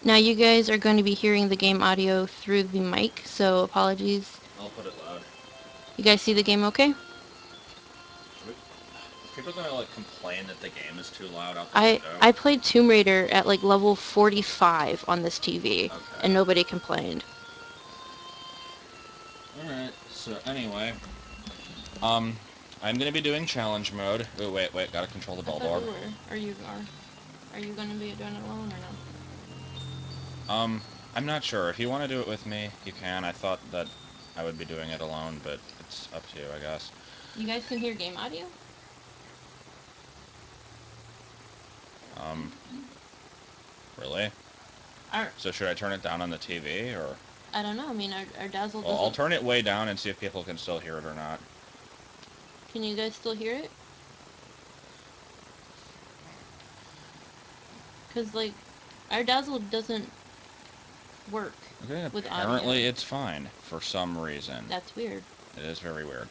Now you guys are going to be hearing the game audio through the mic, so apologies. I'll put it loud. You guys see the game okay? Should we? Are people gonna like complain that the game is too loud out the I window? I played Tomb Raider at like level 45 on this TV, Okay. and nobody complained. Alright, so anyway, um, I'm gonna be doing challenge mode. Oh, wait, gotta control the I thought billboard. we were. Are you are? Are you going to be doing it alone or no? Um, I'm not sure. If you want to do it with me, you can. I thought that I would be doing it alone, but it's up to you, I guess. You guys can hear game audio? Um, really? Our, So should I turn it down on the TV, or? I don't know. I mean, our Dazzle Well, I'll doesn't. turn it way down and see if people can still hear it or not. Can you guys still hear it? Cause like, our Dazzle doesn't work Okay, with audio. apparently it's fine for some reason. That's weird. It is very weird.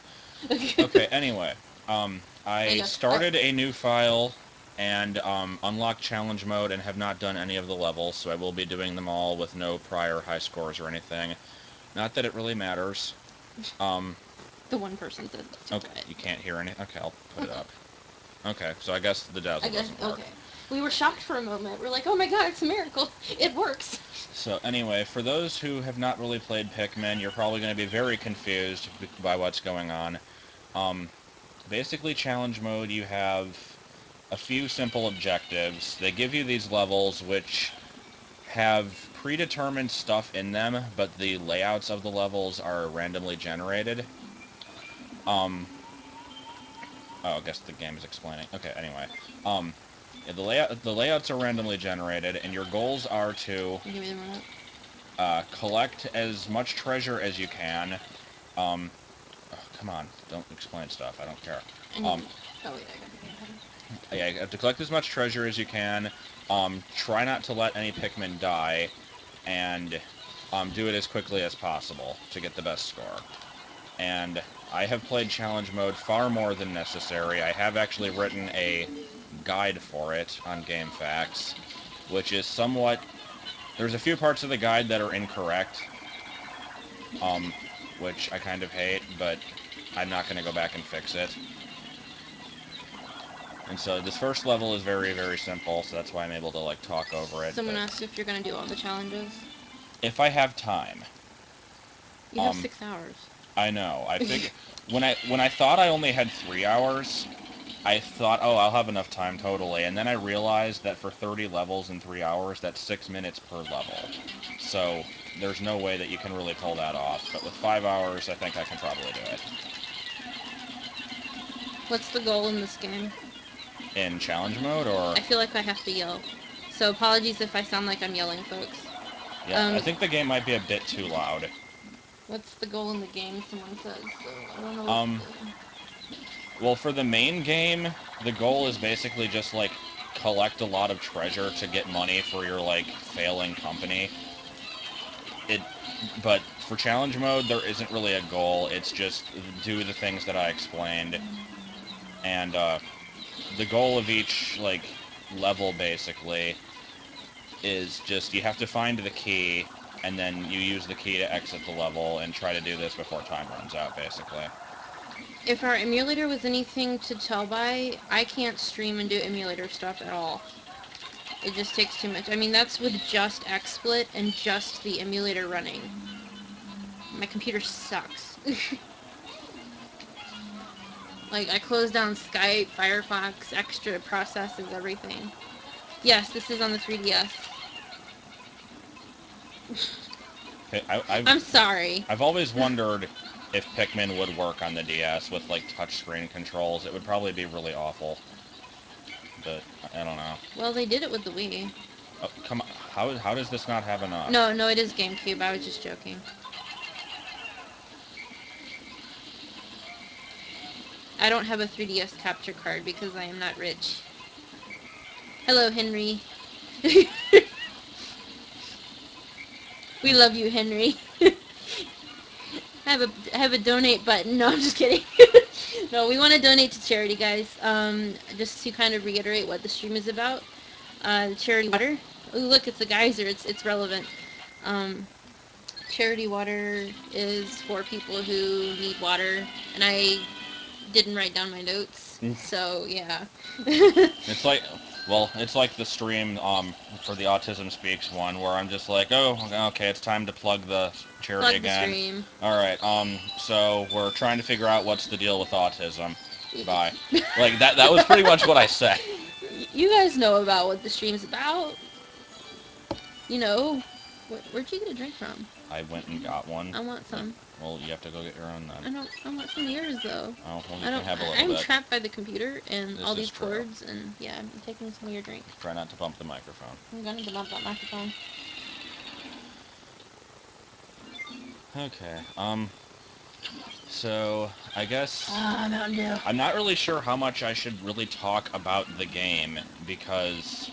Okay. Okay, anyway, There you I go. started a new file and unlocked challenge mode and have not done any of the levels, so I will be doing them all with no prior high scores or anything. Not that it really matters. Um, The one person said to okay, quiet. you can't hear any. Okay, I'll put it up. Okay, so I guess the I dazzle guess doesn't work. okay. We were shocked for a moment. We're like, oh my god, it's a miracle. It works. So anyway, for those who have not really played Pikmin, you're probably going to be very confused by what's going on. Um, Basically, challenge mode, you have a few simple objectives. They give you these levels which have predetermined stuff in them, but the layouts of the levels are randomly generated. Um, oh, I guess the game is explaining. Okay, anyway. Um, yeah, the layouts are randomly generated, and your goals are to Give me the remote. collect as much treasure as you can. Um, oh, come on, don't explain stuff. I don't care. And Um, oh wait, I got the game. yeah, you have to collect as much treasure as you can. Try not to let any Pikmin die, and do it as quickly as possible to get the best score. And I have played challenge mode far more than necessary. I have actually written a guide for it on GameFAQs, which is somewhat. There's a few parts of the guide that are incorrect, um, which I kind of hate, but I'm not going to go back and fix it. And so this first level is very, very simple, so that's why I'm able to like talk over it. Someone But asked if you're gonna do all the challenges. if I have time, You have um, 6 hours. I know. I figure when I thought I only had 3 hours, I thought, oh, I'll have enough time totally, and then I realized that for 30 levels in 3 hours, that's 6 minutes per level. So there's no way that you can really pull that off. But with 5 hours, I think I can probably do it. What's the goal in this game? In challenge mode, or I feel like I have to yell. So apologies if I sound like I'm yelling, folks. yeah, I Um, think the game might be a bit too loud. what's the goal in the game? Someone says. So I don't know what Um, well, for the main game, the goal is basically just like collect a lot of treasure to get money for your like failing company. It But for challenge mode there isn't really a goal. It's just do the things that I explained, and the goal of each like level basically is just you have to find the key, and then you use the key to exit the level and try to do this before time runs out basically. if our emulator was anything to tell by, I can't stream and do emulator stuff at all. It just takes too much. I mean, that's with just XSplit and just the emulator running. My computer sucks. Like, I closed down Skype, Firefox, extra processes, everything. Yes, this is on the 3DS. Okay, I'm sorry. I've always wondered if Pikmin would work on the DS with like touchscreen controls. It would probably be really awful, but I don't know. Well, they did it with the Wii. Oh, come on. How does this not have enough? No, no, it is GameCube. I was just joking. I don't have a 3DS capture card because I am not rich. Hello, Henry. We love you, Henry. I have a donate button. No, I'm just kidding. No, we want to donate to charity, guys. Just to kind of reiterate what the stream is about. Charity water. Ooh, look, it's a geyser. It's relevant. Um, charity water is for people who need water, and I didn't write down my notes, so yeah. It's like, well, it's like the stream for the Autism Speaks one, where I'm just like, oh, okay, it's time to plug the charity Plug the again. stream. All right, so we're trying to figure out what's the deal with autism. Bye. Like that was pretty much what I said. You guys know about what the stream's about. You know, where'd you get a drink from? I went and got one. I want Like, some. well, you have to go get your own then. I don't. I want some of yours though. Oh, well, you I can don't. have a little I'm bit. trapped by the computer and This all is these true. cords, and yeah, I'm taking some of your drink. Try not to bump the microphone. I'm gonna bump that microphone. Okay. So I guess Ah, Mountain Dew. I'm not really sure how much I should really talk about the game because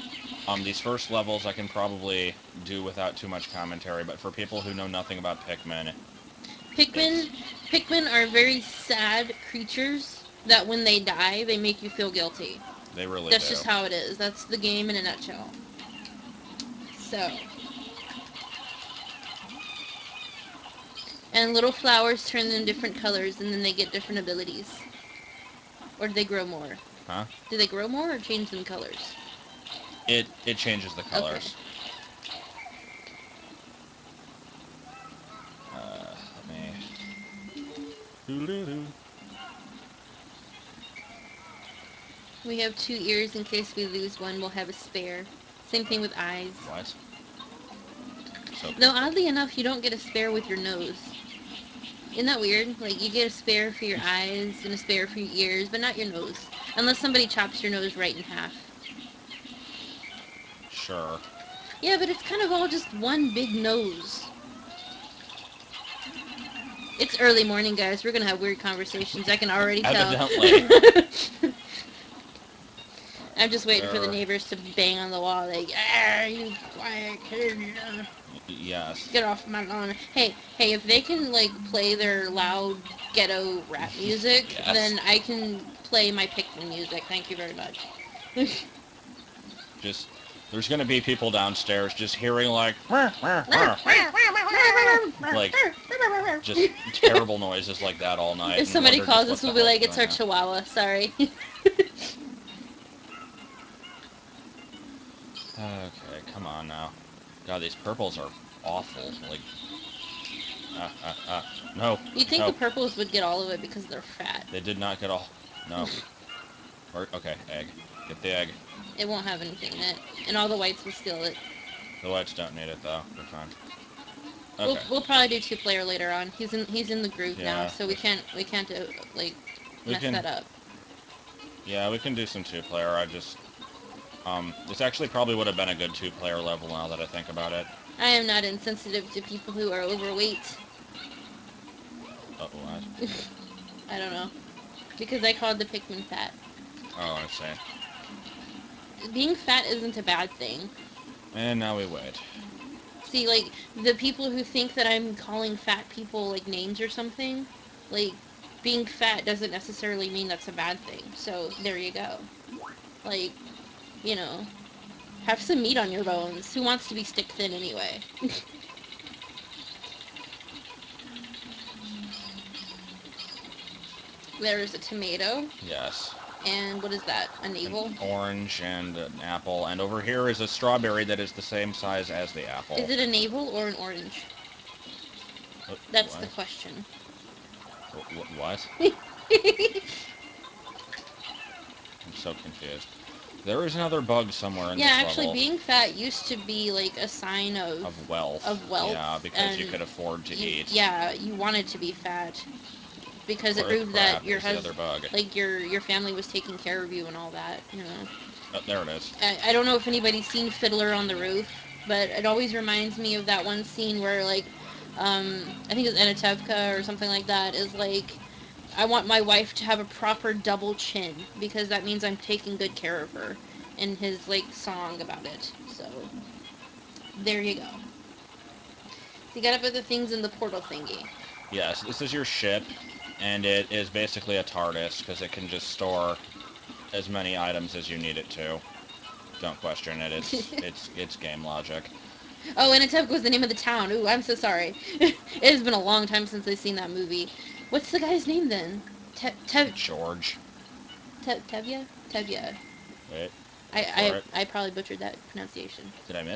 these first levels I can probably do without too much commentary, but for people who know nothing about Pikmin, Pikmin, it's Pikmin are very sad creatures that when they die, they make you feel guilty. they really That's do. just how it is. That's the game in a nutshell. So, and little flowers turn them different colors, and then they get different abilities. Or do they grow more? Huh? Do they grow more or change them colors? It changes the Okay. colors. Let me. Doo-doo-doo. We have two ears in case we lose one. We'll have a spare. Same thing with eyes. What? So Though confused. oddly enough, you don't get a spare with your nose. Isn't that weird? Like you get a spare for your eyes and a spare for your ears, but not your nose. Unless somebody chops your nose right in half. Sure. Yeah, but it's kind of all just one big nose. It's early morning, guys. We're gonna have weird conversations. I can already tell. Evidently. I'm just waiting for the There. neighbors to bang on the wall like, ah, you quiet kids. Yes. Get off my lawn. Hey, if they can, like, play their loud ghetto rap music, Yes. then I can play my Pikmin music. Thank you very much. Just there's gonna be people downstairs just hearing like like just terrible noises like that all night If and somebody wonder just calls what us, the we'll be hell's like, it's going our on. chihuahua. Sorry. Okay, come on now. God, these purples are awful. Like, ah, ah, ah. No, You'd think the no. purples would get all of it because they're fat. They did not get all. No. Okay, egg. Get the egg. It won't have anything in it, and all the whites will steal it. The whites don't need it though. They're fine. We'll Okay. we'll probably do two player later on. He's in the groove now, Yeah, so we can't like we mess can. that up. Yeah, we can do some two-player. This actually probably would have been a good two-player level now that I think about it. I am not insensitive to people who are overweight. What? I don't know. Because I called the Pikmin fat. Oh, I see. Being fat isn't a bad thing. And now we wait. See, like, the people who think that I'm calling fat people, like, names or something, like, being fat doesn't necessarily mean that's a bad thing. So, there you go. Like, you know, have some meat on your bones. Who wants to be stick thin anyway? There's a tomato. Yes. And what is that? A An navel? orange and an apple, and over here is a strawberry that is the same size as the apple. Is it a navel or an orange? That's the What? question. What? I'm so confused. There is another bug somewhere in Yeah, this actually, level being fat used to be like a sign of of wealth. Yeah, wealth, because you and could afford to eat. you wanted to be fat because it Where the proved that crap is the other bug? your family was taking care of you and all that. You know, Oh, there it is. I don't know if anybody's seen Fiddler on the Roof, but it always reminds me of that one scene where like, I think it's Anatevka or something like that is like, I want my wife to have a proper double chin because that means I'm taking good care of her. In his like song about it. So there you go. So you gotta put the things in the portal thingy. Yes, this is your ship, and it is basically a TARDIS because it can just store as many items as you need it to. Don't question it. It's game logic. Oh, and Etobicoke was the name of the town. Ooh, I'm so sorry. It has been a long time since I've seen that movie. What's the guy's name then? George. Tevya? Tevya. Wait, I, wait for I, it. I probably butchered that pronunciation. Did I miss